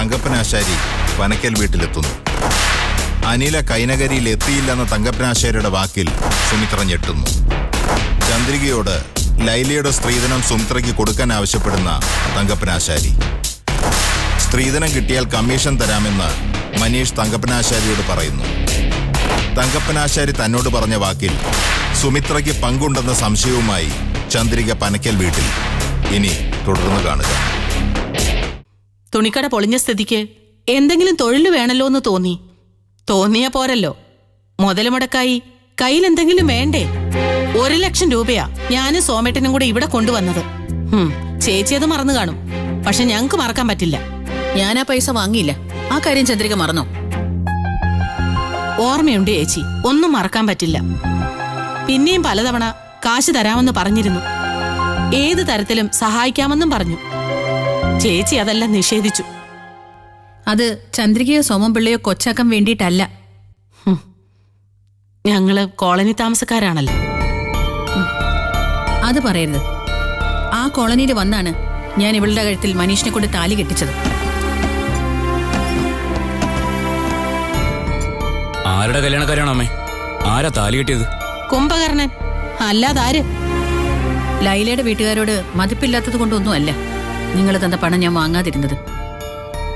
തങ്കപ്പനാശാരി പനക്കൽ വീട്ടിലെത്തുന്നു. അനില കൈനകരിയിൽ എത്തിയില്ലെന്ന തങ്കപ്പനാശാരിയുടെ വാക്കിൽ സുമിത്ര ഞെട്ടുന്നു. ചന്ദ്രികയോട് ലൈലയുടെ സ്ത്രീധനം സുമിത്രയ്ക്ക് കൊടുക്കാൻ ആവശ്യപ്പെടുന്ന തങ്കപ്പനാശാരി. സ്ത്രീധനം കിട്ടിയാൽ കമ്മീഷൻ തരാമെന്ന് മനീഷ് തങ്കപ്പനാശാരിയോട് പറയുന്നു. തങ്കപ്പനാശാരി തന്നോട് പറഞ്ഞ വാക്കിൽ സുമിത്രയ്ക്ക് പങ്കുണ്ടെന്ന സംശയവുമായി ചന്ദ്രിക പനക്കൽ വീട്ടിൽ. ഇനി തുടർന്ന് കാണുക. തുണിക്കട പൊളിഞ്ഞ സ്ഥിതിക്ക് എന്തെങ്കിലും തൊഴിൽ വേണല്ലോ എന്ന് തോന്നിയ പോരല്ലോ. മുതൽ മുടക്കായി കയ്യിൽ എന്തെങ്കിലും വേണ്ടേ? 1,00,000 രൂപയാ ഞാനും സോമേട്ടനും കൂടെ ഇവിടെ കൊണ്ടുവന്നത്. ചേച്ചി അത് മറന്നു കാണും, പക്ഷെ ഞങ്ങക്ക് മറക്കാൻ പറ്റില്ല. ഞാൻ ആ പൈസ വാങ്ങിയില്ല. ആ കാര്യം ചന്ദ്രിക മറന്നോ? ഓർമ്മയുണ്ട് ചേച്ചി, ഒന്നും മറക്കാൻ പറ്റില്ല. പിന്നെയും പലതവണ കാശ് തരാമെന്ന് പറഞ്ഞിരുന്നു. ഏത് തരത്തിലും സഹായിക്കാമെന്നും പറഞ്ഞു. ചേച്ചി അതെല്ലാം നിഷേധിച്ചു. അത് ചന്ദ്രികയോ സോമൻപിള്ളയോ കൊച്ചാക്കാൻ വേണ്ടിയിട്ടല്ല. ഞങ്ങള് കോളനി താമസക്കാരാണല്ലോ. അത് പറയരുത്. ആ കോളനിയിൽ വന്നാണ് ഞാൻ ഇവളുടെ കഴുത്തിൽ മനീഷിനെ കൊണ്ട് താലി കെട്ടിച്ചത്. ആരുടെ കല്യാണക്കാരാണോ അമ്മേ? ആരാ താലി കെട്ടിയത്? കുംഭകർണൻ. അല്ലാതാര്? ലൈലയുടെ വീട്ടുകാരോട് മതിപ്പില്ലാത്തത് കൊണ്ടൊന്നും അല്ല നിങ്ങൾ തന്ന പണം ഞാൻ വാങ്ങാതിരുന്നത്.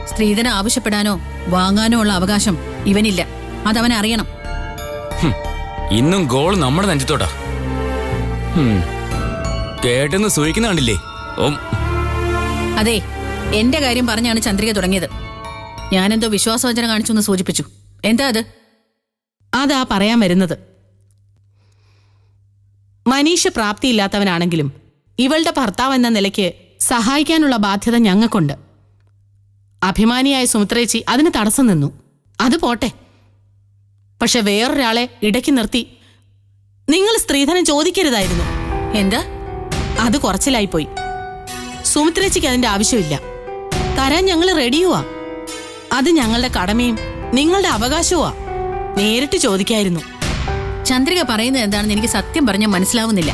സ്ത്രീധനം ആവശ്യപ്പെടാനോ വാങ്ങാനോ ഉള്ള അവകാശം ഇവനില്ല. അതവൻ അറിയണം. ഇന്നും ഗോൾ നമ്മുടെ നെഞ്ചത്തോട്ടാ. കേട്ടെന്ന് സൂഹിക്കുന്ന കണ്ടില്ലേ? അതെ, എന്റെ കാര്യം പറഞ്ഞാണ് ചന്ദ്രിക തുടങ്ങിയത്. ഞാനെന്തോ വിശ്വാസവചനം കാണിച്ചു എന്ന് സൂചിപ്പിച്ചു. എന്താ അത്? അതാ പറയാൻ വരുന്നത്. മനീഷ് പ്രാപ്തിയില്ലാത്തവനാണെങ്കിലും ഇവളുടെ ഭർത്താവ് എന്ന നിലയ്ക്ക് സഹായിക്കാനുള്ള ബാധ്യത ഞങ്ങൾക്കുണ്ട്. അഭിമാനിയായ സുമിത്രേച്ചി അതിന് തടസ്സം നിന്നു. അത് പോട്ടെ. പക്ഷെ വേറൊരാളെ ഇടയ്ക്ക് നിർത്തി നിങ്ങൾ സ്ത്രീധനം ചോദിക്കരുതായിരുന്നു. എന്താ? അത് കുറച്ചിലായിപ്പോയി. സുമിത്രേച്ചിക്ക് അതിന്റെ ആവശ്യമില്ല. തരാൻ ഞങ്ങൾ റെഡിയുവാ. അത് ഞങ്ങളുടെ കടമയും നിങ്ങളുടെ അവകാശവുമാ. നേരിട്ട് ചോദിക്കായിരുന്നു. ചന്ദ്രിക പറയുന്നത് എന്താണെന്ന് എനിക്ക് സത്യം പറഞ്ഞാൽ മനസ്സിലാവുന്നില്ല.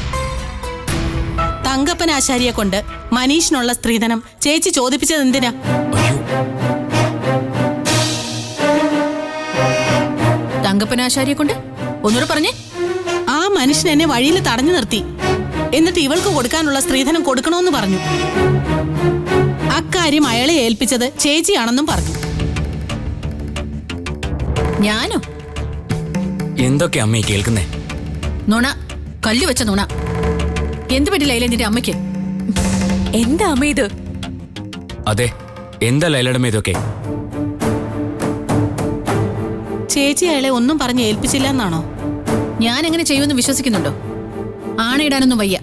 തങ്കപ്പനാശാരിയെ കൊണ്ട് മനീഷിനുള്ള സ്ത്രീധനം ചേച്ചി ചോദിപ്പിച്ചത് എന്തിനാ? തങ്കപ്പനാശാരിയെ കൊണ്ട്? ഒന്നുകൂടെ പറഞ്ഞേ. ആ മനുഷ്യൻ എന്നെ വഴിയിൽ തടഞ്ഞു നിർത്തി. എന്നിട്ട് ഇവൾക്ക് കൊടുക്കാനുള്ള സ്ത്രീധനം കൊടുക്കണമെന്ന് പറഞ്ഞു. അക്കാര്യം അയാളെ ഏൽപ്പിച്ചത് ചേച്ചിയാണെന്നും പറഞ്ഞു. ഞാനോ? എന്തൊക്കെ അമ്മേ കേൾക്കുന്നേ? നുണ, കല്ലു വെച്ച നുണ. എന്ത് പറ്റി ലൈല നിന്റെ അമ്മയ്ക്ക്? എന്താ അമ്മ ഇത്? അതെ, എന്താ ലൈലയുടെ ഇതൊക്കെ? ചേച്ചി അയാളെ ഒന്നും പറഞ്ഞ് ഏൽപ്പിച്ചില്ല എന്നാണോ? ഞാൻ എങ്ങനെ ചെയ്യുമെന്ന് വിശ്വസിക്കുന്നുണ്ടോ? ആണയിടാനൊന്നും വയ്യ.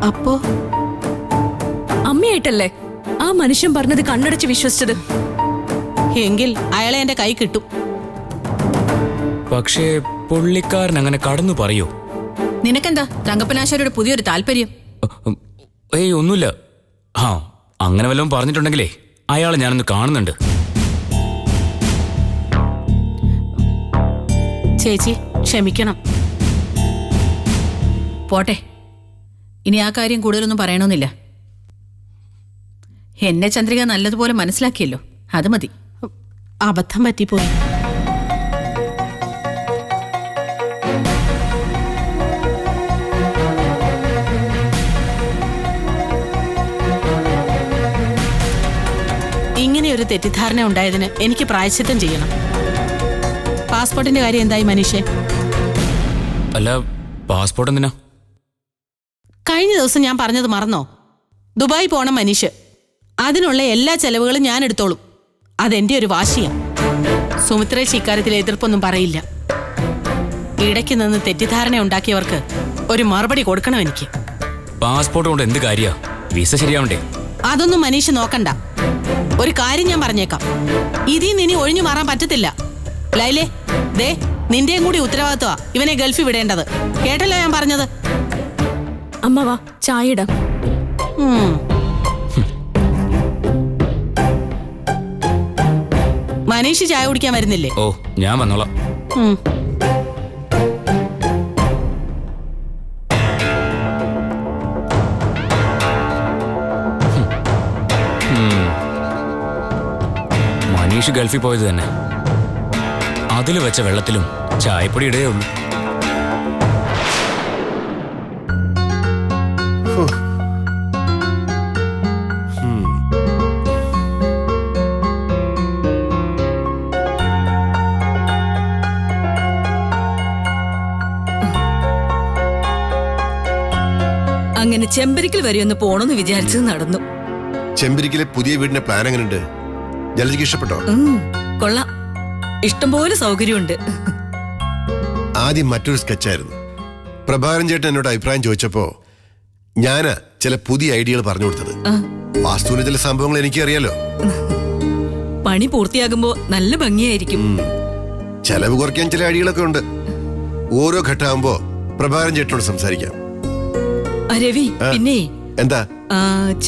അപ്പോ അമ്മയായിട്ടല്ലേ ആ മനുഷ്യൻ പറഞ്ഞത് കണ്ണടച്ച് വിശ്വസിച്ചത്? എങ്കിൽ അയാളെ എന്റെ കൈ കിട്ടും. പക്ഷേ പുള്ളിക്കാരൻ അങ്ങനെ കടന്നു പറയോ? നിനക്കെന്താ തങ്കപ്പനാശാരിയുടെ പുതിയൊരു താല്പര്യം? ഏയ് ഒന്നുമില്ല. അങ്ങനെ വല്ലതും പറഞ്ഞിട്ടുണ്ടെങ്കിലേ അയാളെ ഞാനൊന്ന് കാണുന്നുണ്ട്. ചേച്ചി ക്ഷമിക്കണം. പോട്ടെ, ഇനി ആ കാര്യം കൂടുതലൊന്നും പറയണമെന്നില്ല. എന്നെ ചന്ദ്രിക നല്ലതുപോലെ മനസ്സിലാക്കിയല്ലോ, അത് മതി. അബദ്ധം പറ്റിപ്പോയി. ഇങ്ങനെയൊരു തെറ്റിദ്ധാരണ ഉണ്ടായതിന് എനിക്ക് പ്രായശ്ചിത്തം ചെയ്യണം. പാസ്പോർട്ടിന്റെ കാര്യം എന്തായി മനീഷേ? അല്ല, പാസ്പോർട്ട് എന്തിനാ? കഴിഞ്ഞ ദിവസം ഞാൻ പറഞ്ഞത് മറന്നോ? ദുബായ് പോണം മനീഷ്. അതിനുള്ള എല്ലാ ചെലവുകളും ഞാൻ എടുത്തോളും. അതെന്റെ ഒരു വാശിയാ. സുമിത്രേച്ചി ഇക്കാര്യത്തിൽ എതിർപ്പൊന്നും പറയില്ല. ഇടയ്ക്ക് നിന്ന് തെറ്റിദ്ധാരണ ഉണ്ടാക്കിയവർക്ക് ഒരു മറുപടി കൊടുക്കണം എനിക്ക്. പാസ്പോർട്ട് കൊണ്ട് എന്ത് കാര്യാ? വിസ ശരിയാവണ്ടേ? അതൊന്നും മനീഷ് നോക്കണ്ട. ഒരു കാര്യം ഞാൻ പറഞ്ഞേക്കാം, ഇതിൽ നിന്ന് ഇനി ഒഴിഞ്ഞു മാറാൻ പറ്റത്തില്ല. ലൈലേ, ദേ നിന്റെയും കൂടി ഉത്തരവാദിത്വമാ ഇവനെ ഗൾഫിൽ വിടേണ്ടത്. കേട്ടല്ലോ ഞാൻ പറഞ്ഞത്? അമ്മ വാ, ചായ ഇടാം. മനീഷ് ചായ കുടിക്കാൻ വരുന്നില്ലേ? ഓ, ഞാൻ വന്നോളാം. അനീഷ് ഗൾഫിൽ പോയത് തന്നെ. അതിൽ വെച്ച വെള്ളത്തിലും ചായപ്പൊടി ഇടയേ ഉള്ളൂ. അങ്ങനെ ചെമ്പരിക്കൽ വരെ ഒന്ന് പോണെന്ന് വിചാരിച്ചത് നടന്നു. ചെമ്പരിക്കിലെ പുതിയ വീടിന്റെ പ്ലാൻ എങ്ങനെയുണ്ട്? ജലജയ്ക്ക് ഇഷ്ടപ്പെട്ടോ? കൊള്ളാം, ഇഷ്ടംപോലെ സൗകര്യമുണ്ട്. ആദ്യം മറ്റൊരു സ്കെച്ചായിരുന്നു. പ്രഭാകരൻ ചേട്ടൻ എന്നോട് അഭിപ്രായം ചോദിച്ചപ്പോ ഞാന് ചില പുതിയ ഐഡിയകൾ പറഞ്ഞു കൊടുത്തത്. വാസ്തുവിന് ചില സംഭവങ്ങൾ എനിക്കറിയാലോ. പണി പൂർത്തിയാകുമ്പോ നല്ല ഭംഗിയായിരിക്കും. ചെലവ് കുറയ്ക്കാൻ ചില ഐഡിയകളൊക്കെ ഉണ്ട്. ഓരോ ഘട്ടമാകുമ്പോ പ്രഭാകരൻ ചേട്ടനോട് സംസാരിക്കാം. രവി, പിന്നെ എന്താ?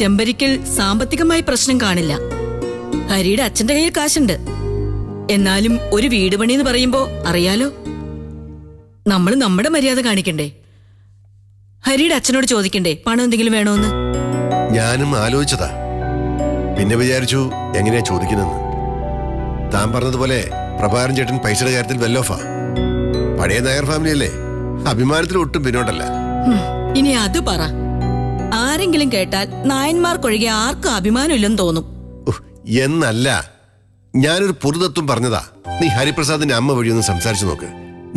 ചെമ്പരിക്കൽ സാമ്പത്തികമായി പ്രശ്നം കാണില്ല. ഹരിയുടെ അച്ഛന്റെ കയ്യിൽ കാശുണ്ട്. എന്നാലും ഒരു വീട് പണി എന്ന് പറയുമ്പോ അറിയാലോ, നമ്മൾ നമ്മുടെ മര്യാദ കാണിക്കണ്ടേ? ഹരിയുടെ അച്ഛനോട് ചോദിക്കണ്ടേ പണം എന്തെങ്കിലും വേണോന്ന്? ഞാനും ആലോചിച്ചതാ. പിന്നെ വിചാരിച്ചു എങ്ങനെയാ ചോദിക്കുന്നെന്ന്. താൻ പറഞ്ഞതുപോലെ പ്രഭാകരൻ ചേട്ടൻ പൈസയുടെ കാര്യത്തിൽ വെല്ലോഫാ. പഴയ നായർ ഫാമിലിയല്ലേ, അഭിമാനത്തിൽ ഒട്ടും പിന്നോട്ടല്ല. ഇനി അത് പറ. ആരെങ്കിലും കേട്ടാൽ നായന്മാർക്കൊഴികെ ആർക്കും അഭിമാനമില്ലെന്ന് തോന്നും. എന്നല്ല, ഞാനൊരു പൊതുതത്വം പറഞ്ഞതാ. നീ ഹരിപ്രസാദിന്റെ അമ്മ വഴിയൊന്ന് സംസാരിച്ചു നോക്ക്.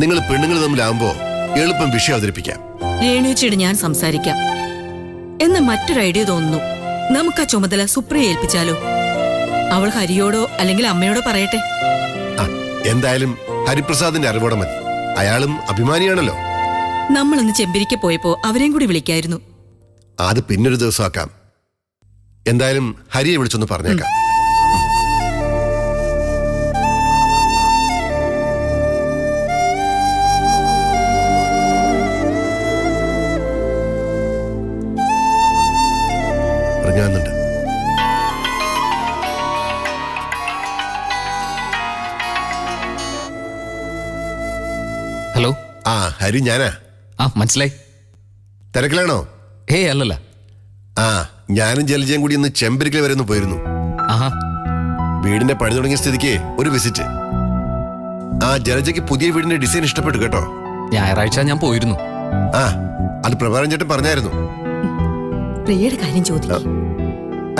നിങ്ങൾ പെണ്ണുങ്ങൾ തമ്മിലാവുമ്പോ എളുപ്പം വിഷയം അവതരിപ്പിക്കാം. രേണുവച്ചിട്ട് ഞാൻ സംസാരിക്കാം. എന്ന് മറ്റൊരു ഐഡിയ തോന്നുന്നു. നമുക്ക് ആ ചുമതല സുപ്രിയ ഏൽപ്പിച്ചാലോ? അവൾ ഹരിയോടോ അല്ലെങ്കിൽ അമ്മയോടോ പറയട്ടെ. എന്തായാലും ഹരിപ്രസാദിന്റെ അറിവോടെ മതി. അയാളും അഭിമാനിയാണല്ലോ. നമ്മളൊന്ന് ചെമ്പരിക്ക പോയപ്പോ അവരെയും കൂടി വിളിക്കായിരുന്നു. അത് പിന്നൊരു ദിവസം ആക്കാം. എന്തായാലും ഹരിയെ വിളിച്ചൊന്ന് പറഞ്ഞേക്കാം. ഇറങ്ങാനുണ്ട്. ഹലോ. ഹരി, ഞാനാ. മനസ്സിലായി. തിരക്കിലാണോ? അല്ലല്ല. ഞാനും ജലജയും കൂടി ഒന്ന് ചെമ്പരിക്കൽ വരെ ഒന്ന് പോയിരുന്നു. വീടിന്റെ പണി തുടങ്ങിയ സ്ഥിതിക്ക് ഒരു വിസിറ്റ്. ജലജയ്ക്ക് പുതിയ വീടിന്റെ ഡിസൈൻ ഇഷ്ടപ്പെട്ടു കേട്ടോ. ഞായറാഴ്ച ഞാൻ പോയിരുന്നു. അത് പ്രഭാകരൻ ചേട്ടൻ പറഞ്ഞായിരുന്നു. പ്രിയയുടെ കാര്യം ചോദിക്കും.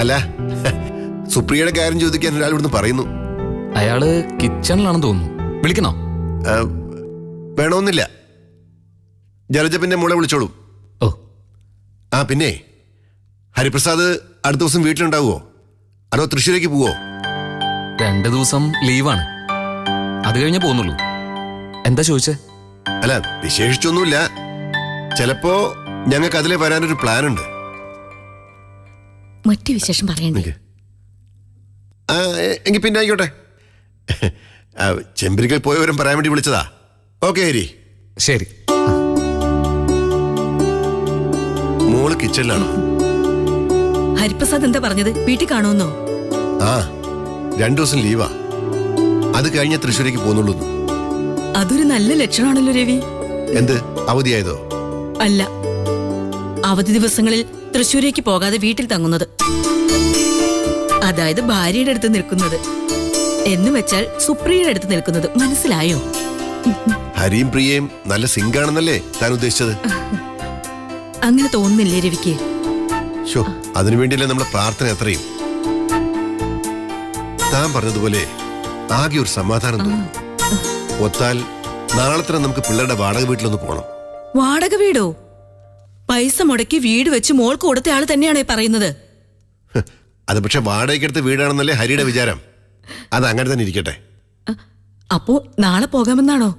അല്ല, സുപ്രിയയുടെ കാര്യം ചോദിക്കാൻ ഒരാൾ ഇവിടുന്ന് പറയുന്നു. അയാള് കിച്ചണിലാണെന്ന് തോന്നുന്നു. വിളിക്കണോ? വേണമെന്നില്ല. ജലജ പിന്നെ മോളെ വിളിച്ചോളൂ. പിന്നെ ഹരിപ്രസാദ് അടുത്ത ദിവസം വീട്ടിലുണ്ടാവുമോ അതോ തൃശ്ശൂരേക്ക് പോവോ? 2 ദിവസം ലീവാണ്. അത് കഴിഞ്ഞേ പോകുന്നുള്ളൂ. എന്താ ചോദിച്ചേ? അല്ല, വിശേഷിച്ചൊന്നുമില്ല. ചിലപ്പോ ഞങ്ങൾക്ക് അതിലെ വരാനൊരു പ്ലാൻ ഉണ്ട്. മറ്റു വിശേഷം പറയണ്ടേ? എങ്കിൽ പിന്നെ ആയിക്കോട്ടെ. ചെമ്പരിക്കൽ പോയവരും പറയാൻ വേണ്ടി വിളിച്ചതാ. ഓക്കെ ഹരി. ശരി. മോള് കിച്ചണിലാണോ? ഹരിപ്രസാദ് എന്താ പറഞ്ഞത്? വീട്ടിൽ കാണുമെന്നോ? 2 ദിവസം ലീവാ. അത് കഴിഞ്ഞ തൃശ്ശൂരേക്ക് പോകുന്നുള്ളൂ. അതൊരു നല്ല ലക്ഷണമാണല്ലോ രവി. എന്ത് അവധിയായതോ? അല്ല, അവധി ദിവസങ്ങളിൽ തൃശ്ശൂരേക്ക് പോകാതെ വീട്ടിൽ തങ്ങുന്നത്. അതായത് ഭാര്യയുടെ അടുത്ത് നിൽക്കുന്നത് എന്ന് വെച്ചാൽ സുപ്രിയയുടെ അടുത്ത് നിൽക്കുന്നത്. മനസ്സിലായോ? ഹരിയും പ്രിയയും നല്ല സിങ്കാണെന്നല്ലേ താൻ ഉദ്ദേശിച്ചത്? അങ്ങനെ തോന്നുന്നില്ലേ രവിക്ക്? അതിനുവേണ്ടിയല്ലേ നമ്മുടെ പ്രാർത്ഥന എത്രയും. താൻ പറഞ്ഞതുപോലെ ആകെ ഒരു സമാധാനം തോന്നുന്നു. ഒത്താൽ നാളെ തന്നെ നമുക്ക് പിള്ളേരുടെ വാടക വീട്ടിലൊന്ന് പോണം. വാടക വീടോ? പൈസ മുടക്കി വീട് വെച്ച് മോൾക്ക് കൊടുത്ത ആള് തന്നെയാണോ പറയുന്നത്? അത് പക്ഷെ വാടകയ്ക്കെടുത്ത വീടാണെന്നല്ലേ ഹരിയുടെ വിചാരം. അത് അങ്ങനെ തന്നെ ഇരിക്കട്ടെ. അപ്പോ നാളെ പോകാമെന്നാണോ?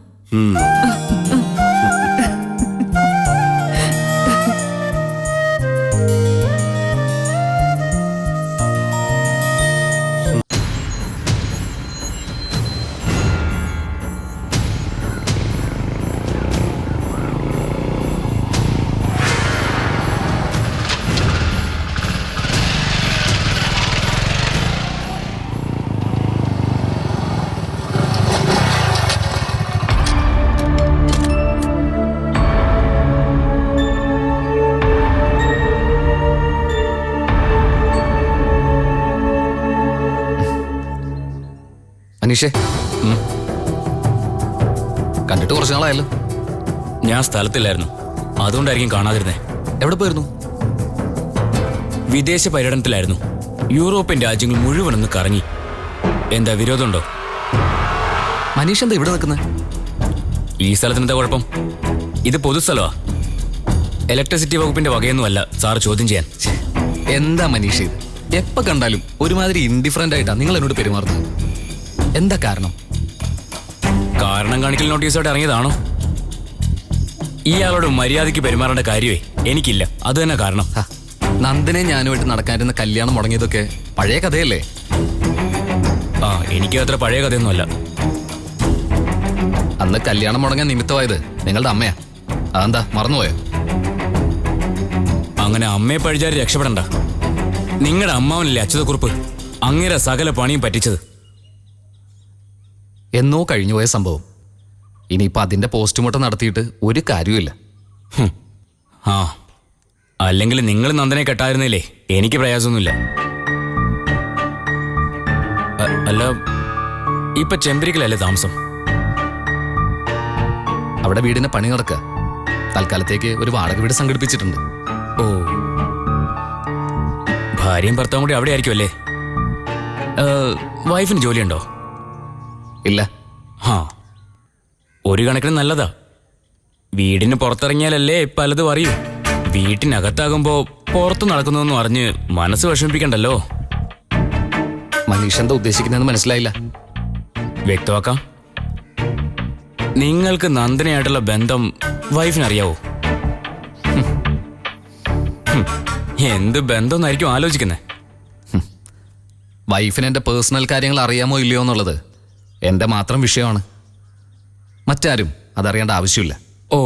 അനീഷേ, കണ്ടിട്ട് കുറച്ച് നാളായല്ലോ. ഞാൻ സ്ഥലത്തില്ലായിരുന്നു, അതുകൊണ്ടായിരിക്കും കാണാതിരുന്നേ. എവിടെ പോയിരുന്നു? വിദേശ പര്യടനത്തിലായിരുന്നു. യൂറോപ്യൻ രാജ്യങ്ങൾ മുഴുവനൊന്ന് കറങ്ങി. എന്താ വിരോധമുണ്ടോ? മനീഷ് എന്താ ഇവിടെ നിൽക്കുന്നത്? ഈ സ്ഥലത്തിന് എന്താ കുഴപ്പം? ഇത് പൊതുസ്ഥലമാ. ഇലക്ട്രിസിറ്റി വകുപ്പിന്റെ വകയൊന്നുമല്ല സാറ് ചോദ്യം ചെയ്യാൻ. എന്താ മനീഷ് ഇത്? എപ്പോ കണ്ടാലും ഒരുമാതിരി ഇൻഡിഫറൻ്റ് ആയിട്ടാ നിങ്ങൾ എന്നോട് പെരുമാറുന്നത്. എന്താ കാരണം? കാരണം കാണിക്കൽ നോട്ടീസോട്ട് ഇറങ്ങിയതാണോ? ഇയാളോട് മര്യാദയ്ക്ക് പെരുമാറേണ്ട കാര്യമേ എനിക്കില്ല. അത് തന്നെ കാരണം. നന്ദനെ ഞാനുമായിട്ട് നടക്കാനിരുന്ന കല്യാണം മുടങ്ങിയതൊക്കെ പഴയ കഥയല്ലേ? ആ, എനിക്ക് അത്ര പഴയ കഥയൊന്നുമല്ല. അന്ന് കല്യാണം മുടങ്ങാൻ നിമിത്തമായത് നിങ്ങളുടെ അമ്മയാ. അതെന്താ മറന്നുപോയോ? അങ്ങനെ അമ്മയെ പഴിച്ചാരി രക്ഷപ്പെടണ്ട. നിങ്ങളുടെ അമ്മാവനല്ലേ അച്യുതക്കുറുപ്പ് അങ്ങേരെ സകല പണിയും പറ്റിച്ചത്. എന്നോ കഴിഞ്ഞുപോയ സംഭവം. ഇനിയിപ്പോൾ അതിന്റെ പോസ്റ്റ്മോർട്ടം നടത്തിയിട്ട് ഒരു കാര്യവുമില്ല. ആ, അല്ലെങ്കിൽ നിങ്ങൾ നന്ദനെ കെട്ടായിരുന്നില്ലേ എനിക്ക് പ്രയാസമൊന്നുമില്ല. അല്ല, ഇപ്പൊ ചെമ്പരിക്കലല്ലേ താമസം? അവിടെ വീടിന്റെ പണി നടക്കുക. തൽക്കാലത്തേക്ക് ഒരു വാടക വീട് സംഘടിപ്പിച്ചിട്ടുണ്ട്. ഓ, ഭാര്യയും ഭർത്താവും കൂടി അവിടെ ആയിരിക്കും അല്ലേ? വൈഫിന് ജോലിയുണ്ടോ? ഇല്ല. ആ, ഒരു കണക്കിന് നല്ലതാ. വീടിന് പുറത്തിറങ്ങിയാലല്ലേ പലതും അറിയൂ. വീട്ടിനകത്താകുമ്പോ പുറത്ത് നടക്കുന്നതെന്ന് അറിഞ്ഞ് മനസ്സ് വിഷമിപ്പിക്കണ്ടല്ലോ. മനീഷ് എന്താ ഉദ്ദേശിക്കുന്നതെന്ന് മനസ്സിലായില്ല. വ്യക്തമാക്കാം. നിങ്ങൾക്ക് നന്ദനയായിട്ടുള്ള ബന്ധം വൈഫിനറിയാവോ? എന്ത് ബന്ധം എന്നായിരിക്കും ആലോചിക്കുന്നത്? വൈഫിന് എൻ്റെ പേഴ്സണൽ കാര്യങ്ങൾ അറിയാമോ ഇല്ലയോ എന്നുള്ളത് എൻ്റെ മാത്രം വിഷയമാണ്. മറ്റാരും അതറിയേണ്ട ആവശ്യമില്ല. ഓ,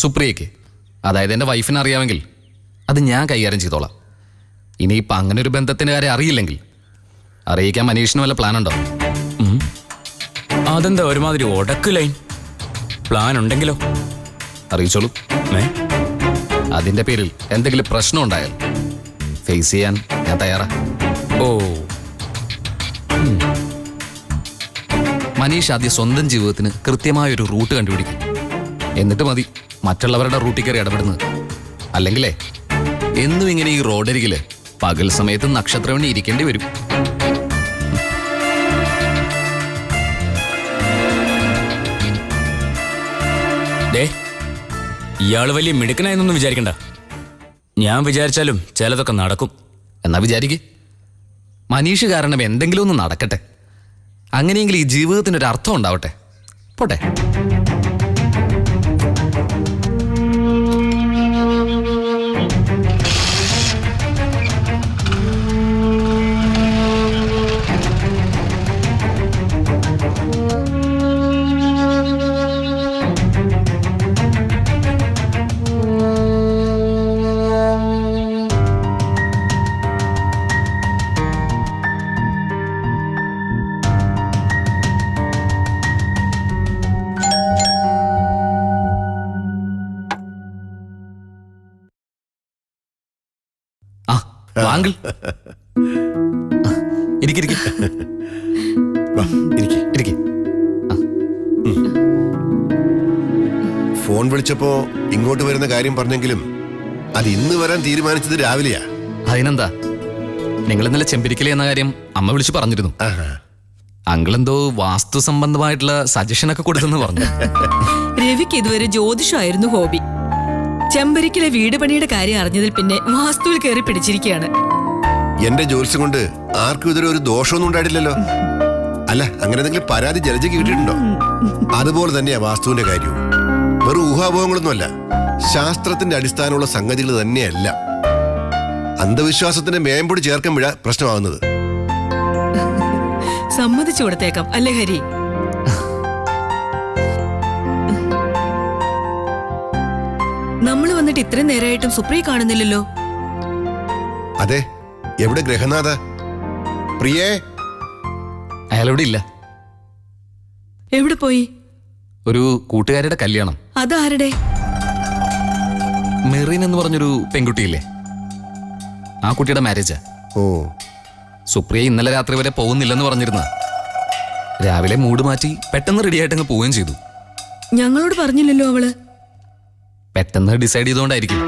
സുപ്രിയയ്ക്ക്, അതായത് എൻ്റെ വൈഫിനെ അറിയാമെങ്കിൽ അത് ഞാൻ കൈകാര്യം ചെയ്തോളാം. ഇനിയിപ്പോൾ അങ്ങനെ ഒരു ബന്ധത്തിൻ്റെ കാര്യം അറിയില്ലെങ്കിൽ അറിയിക്കാൻ മനീഷിന് വല്ല പ്ലാനുണ്ടോ? അതെന്താ ഒരുമാതിരി ഒടക്ക് ലൈൻ? പ്ലാൻ ഉണ്ടെങ്കിലോ? അറിയിച്ചോളൂ. അതിൻ്റെ പേരിൽ എന്തെങ്കിലും പ്രശ്നം ഉണ്ടായാൽ ഫേസ് ചെയ്യാൻ ഞാൻ തയ്യാറാ. ഓ, മനീഷ് ആദ്യം സ്വന്തം ജീവിതത്തിന് കൃത്യമായൊരു റൂട്ട് കണ്ടുപിടിക്കും. എന്നിട്ട് മതി മറ്റുള്ളവരുടെ റൂട്ടിൽ കയറി ഇടപെടുന്നത്. അല്ലെങ്കിലേ എന്നും ഇങ്ങനെ ഈ റോഡരികില് പകൽ സമയത്ത് നക്ഷത്രവണി ഇരിക്കേണ്ടി വരും. ഇയാള് വലിയ മിടുക്കനായെന്നൊന്നും വിചാരിക്കണ്ട. ഞാൻ വിചാരിച്ചാലും ചിലതൊക്കെ നടക്കും. എന്നാ വിചാരിക്ക്. മനീഷ് കാരണം എന്തെങ്കിലും ഒന്ന് നടക്കട്ടെ. അങ്ങനെയെങ്കിൽ ഈ ജീവിതത്തിനൊരു അർത്ഥം ഉണ്ടാവട്ടെ. പോട്ടെ. വാങ്കിൾ ഇരിക്കിരിക്കും. ഫോൺ വിളിച്ചപ്പോ ഇങ്ങോട്ട് വരുന്ന കാര്യം പറഞ്ഞെങ്കിലും അത് ഇന്ന് വരാൻ തീരുമാനിച്ചത് രാവിലെയാ. അതിനെന്താ, നിങ്ങൾ ഇന്നലെ ചെമ്പിരിക്കലി എന്ന കാര്യം അമ്മ വിളിച്ചു പറഞ്ഞിരുന്നു. അങ്കിളെന്തോ വാസ്തു സംബന്ധമായിട്ടുള്ള സജഷനൊക്കെ കൊടുത്തെന്ന് പറഞ്ഞു. രവിക്ക് ഇതുവരെ ജ്യോതിഷമായിരുന്നു ഹോബി. ചെമ്പരിക്കിലെ വീട് പണിയുടെ കാര്യം അറിഞ്ഞതിൽ പിന്നെ വാസ്തുവിൽ കയറി പിടിച്ചിരിക്കുകയാണ്. എന്റെ ജോലിസ് കൊണ്ട് ആർക്കും ഇതുവരെ ഒരു ദോഷമൊന്നും ഉണ്ടായിട്ടില്ലല്ലോ. അല്ല, അങ്ങനെ എന്തെങ്കിലും പരാതി ജലജയ്ക്ക് കിട്ടിയിട്ടുണ്ടോ? അതുപോലെ തന്നെയാ വാസ്തുവിന്റെ കാര്യവും. വെറും ഊഹാഭോഹങ്ങളൊന്നുമല്ല, ശാസ്ത്രത്തിന്റെ അടിസ്ഥാനമുള്ള സംഗതികൾ തന്നെയല്ല. അന്ധവിശ്വാസത്തിന്റെ മേമ്പൊടി ചേർക്കുമ്പോഴാ പ്രശ്നമാകുന്നത്. സമ്മതിച്ചു കൊടുത്തേക്കാം അല്ലേ ഹരി? നമ്മൾ വന്നിട്ട് ഇത്രയും നേരമായിട്ടും സുപ്രിയ കാണുന്നില്ലല്ലോ. അതെ, എവിടെ ഗ്രഹനാഥ? പ്രിയേ? അയാളിവിടെ ഇല്ല. എവിടെ പോയി? ഒരു കൂട്ടുകാരുടെ കല്യാണം. അതാരുടെ? മെറീൻ എന്ന് പറഞ്ഞൊരു പെൺകുട്ടിയില്ലേ, ആ കുട്ടിയുടെ മാരേജാ. ഓ, സുപ്രിയ ഇന്നലെ രാത്രി വരെ പോകുന്നില്ലെന്ന് പറഞ്ഞിരുന്ന. രാവിലെ മൂഡ് മാറ്റി പെട്ടെന്ന് റെഡി ആയിട്ടങ്ങ് പോവുകയും ചെയ്തു. ഞങ്ങളോട് പറഞ്ഞില്ലല്ലോ അവള്. പെട്ടെന്ന് ഡിസൈഡ് ചെയ്തുകൊണ്ടായിരിക്കും.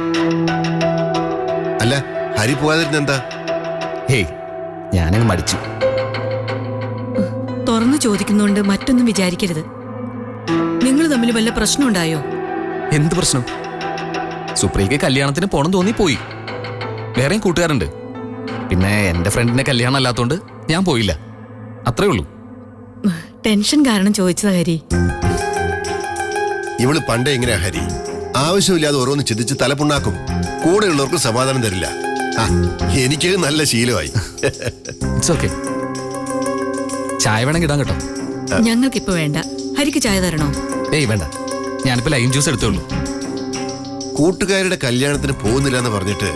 അല്ല, ഹരി പോകാതിരുന്ന എന്താ? ഹേയ്, ഞാനങ്ങ് മടിച്ചു. തുറന്നു ചോദിക്കുന്നോണ്ട് മറ്റൊന്നും വിചാരിക്കരുത്. നിങ്ങൾ തമ്മിൽ വല്ല പ്രശ്നം ഉണ്ടായോ? എന്ത് പ്രശ്നം? സുപ്രിയക്ക് കല്യാണത്തിന് പോണം തോന്നി പോയി. വേറെയും കൂട്ടുകാരുണ്ട്. പിന്നെ എന്റെ ഫ്രണ്ടിന്റെ കല്യാണം അല്ലാത്തോണ്ട് ഞാൻ പോയില്ല. അത്രേ ഉള്ളൂ. ടെൻഷൻ കാരണം ചോദിച്ചതാ ഹരി. ഇവള് പണ്ടേ എങ്ങനെയാ ഹരി? ആവശ്യമില്ലാതെ ഓരോന്ന് ചിന്തിച്ച് തലപ്പുണ്ണാക്കും. കൂടെയുള്ളവർക്ക് സമാധാനം തരില്ല. എനിക്ക് നല്ല ശീലമായി. It's okay. ചായ വേണമെങ്കിൽ ഇടാൻ കേട്ടോ. ഞങ്ങൾക്കിപ്പോ വേണ്ട. ഹരിക്ക് ചായ തരണോ? ഏയ് വേണ്ട, ഞാനിപ്പോ ലൈം ജ്യൂസ് എടുത്തോളൂ. കൂട്ടുകാരുടെ കല്യാണത്തിന് പോകുന്നില്ല എന്ന് പറഞ്ഞിട്ട്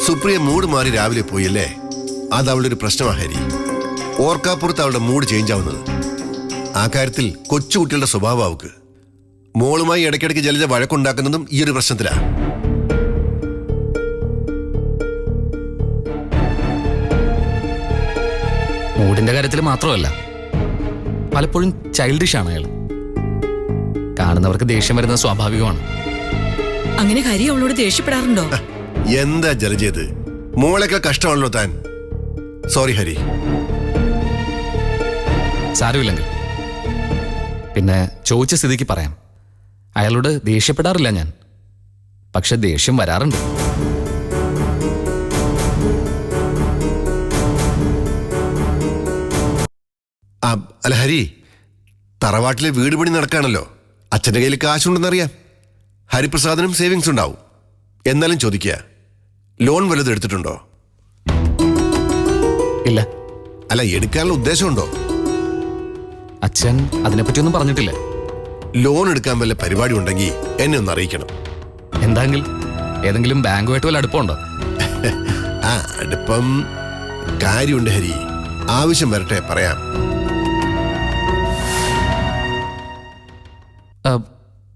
സുപ്രിയ മൂഡ് മാറി രാവിലെ പോയല്ലേ? അത് അവളുടെ ഒരു പ്രശ്നമാ ഹരി. ഓർക്കാപ്പുറത്ത് അവളുടെ മൂഡ് ചേഞ്ച് ആവുന്നത്. ആ കാര്യത്തിൽ കൊച്ചുകുട്ടികളുടെ സ്വഭാവം അവക്ക്. മോളുമായി ഇടയ്ക്കിടയ്ക്ക് ജലജ വഴക്കുണ്ടാക്കുന്നതും ഈ ഒരു പ്രശ്നത്തിലാ. മൂഡിന്റെ കാര്യത്തിൽ മാത്രമല്ല, പലപ്പോഴും ചൈൽഡിഷ് ആണ് അയാൾ. കാണുന്നവർക്ക് ദേഷ്യം വരുന്നത് സ്വാഭാവികമാണ്. അങ്ങനെ ഹരി അവളോട് ദേഷ്യപ്പെടാറുണ്ടോ? എന്താ ജലജയത്? മോളൊക്കെ കഷ്ടമാണല്ലോ താൻ. സോറി ഹരി. സാരമില്ലെങ്കിൽ പിന്നെ ചോദിച്ച സ്ഥിതിക്ക് പറയാം. അയാളോട് ദേഷ്യപ്പെടാറില്ല ഞാൻ, പക്ഷെ ദേഷ്യം വരാറുണ്ട്. അല്ല ഹരി, തറവാട്ടിലെ വീട് പണി നടക്കാണല്ലോ. അച്ഛൻ്റെ കയ്യിൽ കാശുണ്ടെന്നറിയാം. ഹരിപ്രസാദിനും സേവിങ്സ് ഉണ്ടാവും. എന്നാലും ചോദിക്കുക, ലോൺ വല്ലതും എടുത്തിട്ടുണ്ടോ? ഇല്ല. അല്ല, എടുക്കാനുള്ള ഉദ്ദേശമുണ്ടോ? അച്ഛൻ അതിനെപ്പറ്റിയൊന്നും പറഞ്ഞിട്ടില്ല. ലോൺ എടുക്കാൻ വല്ല പരിപാടി ഉണ്ടെങ്കിൽ എന്നെ ഒന്ന് അറിയിക്കണം. എന്താങ്കിൽ ഏതെങ്കിലും ബാങ്കുമായിട്ട് വല്ല അടുപ്പമുണ്ടോ? ആ, അടുപ്പം കാര്യമുണ്ട് ഹരി. ആവശ്യം വരട്ടെ, പറയാം.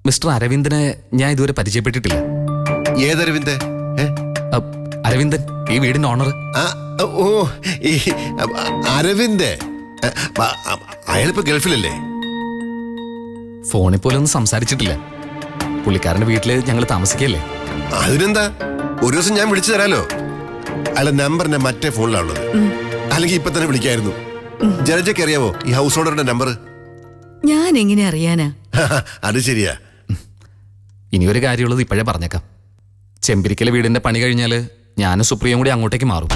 മിസ്റ്റർ അരവിന്ദനെ ഞാൻ ഇതുവരെ പരിചയപ്പെട്ടിട്ടില്ല. ഏതരവിന്ദ്? അരവിന്ദൻ, ഈ വീടിന്റെ ഓണർ. ഓ, ഈ അരവിന്ദ്. അയാളിപ്പോ ഗൾഫിലല്ലേ? ഫോണിൽ പോലൊന്നും സംസാരിച്ചിട്ടില്ല. പുള്ളിക്കാരന്റെ വീട്ടില് ഞങ്ങൾ താമസിക്കല്ലേ. അതിനെന്താ, ഒരു ദിവസം ഞാൻ വിളിച്ചു തരാലോ. അയാളുടെ നമ്പർ എന്റെ മറ്റേ ഫോണിലാണുള്ളത്. അല്ലെങ്കിൽ ഇപ്പൊ തന്നെ വിളിക്കായിരുന്നു. ജലജയ്ക്ക് അറിയാവോ ഈ ഹൗസ് ഓണറുടെ നമ്പർ? ഞാൻ എങ്ങനെ അറിയാനാ? അത് ശരിയാ. ഇനിയൊരു കാര്യമുള്ളത് ഇപ്പോഴേ പറഞ്ഞേക്കാം. ചെമ്പിരിക്കലെ വീടിന്റെ പണി കഴിഞ്ഞാല് ഞാനും സുപ്രിയയും കൂടി അങ്ങോട്ടേക്ക് മാറും.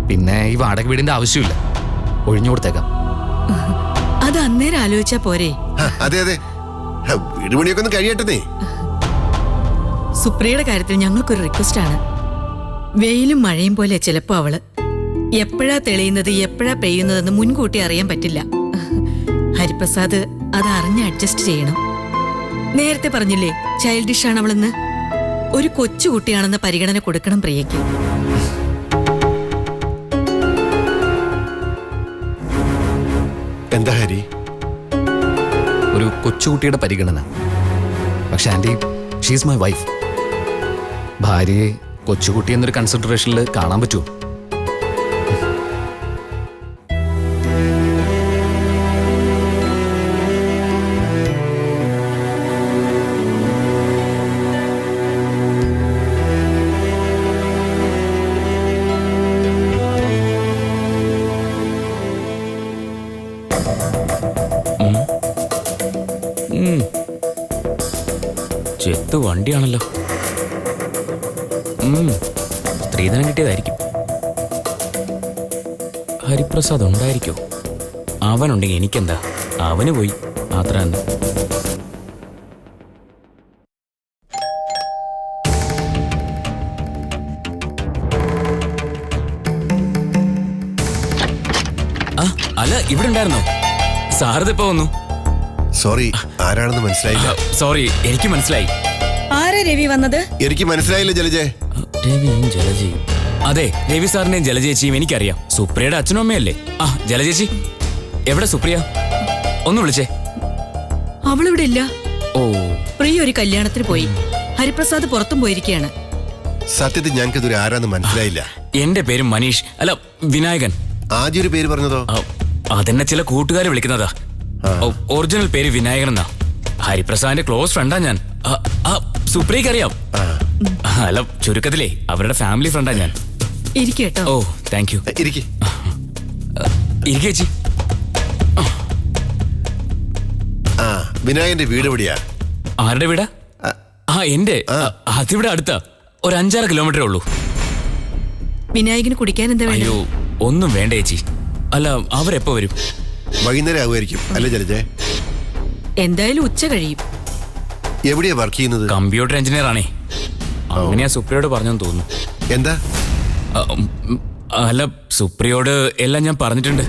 പിന്നെ ഈ വാടക വീടിന്റെ ആവശ്യമില്ല, ഒഴിഞ്ഞു കൊടുത്തേക്കാം. അത് അന്നേരം ആലോചിച്ചാ പോരെ? അതെ അതെ, വീട് പണിയൊക്കെ ഒന്ന് കഴിയട്ടെ. സുപ്രിയയുടെ കാര്യത്തിൽ ഞങ്ങൾക്കൊരു റിക്വസ്റ്റ് ആണ്. വെയിലും മഴയും പോലെ ചിലപ്പോ അവള് എപ്പോഴാ തെളിയുന്നത് എപ്പോഴാ പെയ്യുന്നതെന്ന് മുൻകൂട്ടി അറിയാൻ പറ്റില്ല. ഹരിപ്രസാദ് അത് അറിഞ്ഞ് അഡ്ജസ്റ്റ് ചെയ്യണം. നേരത്തെ പറഞ്ഞില്ലേ ചൈൽഡിഷ് ആണ് അവളെന്ന്. ഒരു കൊച്ചുകുട്ടിയാണെന്ന പരിഗണന കൊടുക്കണം പ്രിയയ്ക്ക്. എന്താ ഹരി? ഒരു കൊച്ചുകുട്ടിയുടെ പരിഗണന? പക്ഷെ ആന്റി, ഷീസ് മൈ വൈഫ്. ഭാര്യയെ കൊച്ചുകുട്ടി എന്നൊരു കൺസിഡറേഷനിൽ കാണാൻ പറ്റുമോ? ചെത്ത് വണ്ടിയാണല്ലോ. സ്ത്രീധനം കിട്ടിയതായിരിക്കും. ഹരിപ്രസാദ് ഉണ്ടായിരിക്കോ? അവനുണ്ടെങ്കിൽ എനിക്കെന്താ, അവന് പോയി അത്ര തന്നെ. അല്ല, ഇവിടെ ഉണ്ടായിരുന്നോ? സാറിതിപ്പോ വന്നു. സോറി, ആരാണെന്ന് മനസ്സിലായില്ല. സോറി, എനിക്ക് മനസ്സിലായി. ആരാ രവി വന്നത്? എനിക്ക് മനസ്സിലായില്ല ജലജെ. രവിയും ജലജയും. അതെ, രവി സാറിനെയും ജലജേച്ചിയും എനിക്കറിയാം. സുപ്രിയയുടെ അച്ഛനും അമ്മയല്ലേ? ആ, ജലജേച്ചി എവിടെ? സുപ്രിയ ഒന്ന് വിളിച്ചേ. അവളിവിടെ ഇല്ല. ഓ, പ്രിയ ഒരു കല്യാണത്തിന് പോയി. ഹരിപ്രസാദ് പുറത്തും പോയിരിക്കുകയാണ്. സത്യത്തിൽ ഞങ്ങൾക്ക് ഇതൊരു ആരാന്ന് മനസ്സിലായില്ല. എന്റെ പേര് മനീഷ്, അല്ല വിനായകൻ. ആദ്യം ഒരു പേര് പറഞ്ഞതോ? അതെന്നെ ചില കൂട്ടുകാർ വിളിക്കുന്നതാ. ഒറിജിനൽ പേര് വിനായകൻ എന്നാ. ഹരിപ്രസാദിന്റെ ക്ലോസ് ഫ്രണ്ടാ ഞാൻ. സുപ്രിയക്ക് അറിയാം. അല്ല, ചുരുക്കത്തിലേ അവരുടെ ഫാമിലി ഫ്രണ്ടാ ഞാൻ. ഇരിക്കേട്ടോ. ഓ, താങ്ക് യു. ഇരിക്കേ. ഇരിക്കേച്ചി. ആ, വിനായകന്റെ വീട് എവിടെയാ? ആരുടെ വീടാ? എന്റെ. അതിവിടെ അടുത്താ, ഒരു 5-6 കിലോമീറ്ററേ ഉള്ളൂ. വിനായകന് കുടിക്കാൻ എന്താ വേണ്ടത്? അയ്യോ, ഒന്നും വേണ്ട ചേച്ചി. അല്ല, അവരെപ്പോ വരും? വൈകുന്നേരം ആവുമായിരിക്കും അല്ലേ ജലജേ? എന്തായാലും ഉച്ച കഴിയും. എവിടെയാ വർക്ക് ചെയ്യുന്നത്? കമ്പ്യൂട്ടർ എഞ്ചിനീയർ ആണേ. അങ്ങനെയാ സുപ്രിയോട് പറഞ്ഞെന്ന് തോന്നുന്നു. എന്താ? അല്ല, സുപ്രിയോട് എല്ലാം ഞാൻ പറഞ്ഞിട്ടുണ്ട്.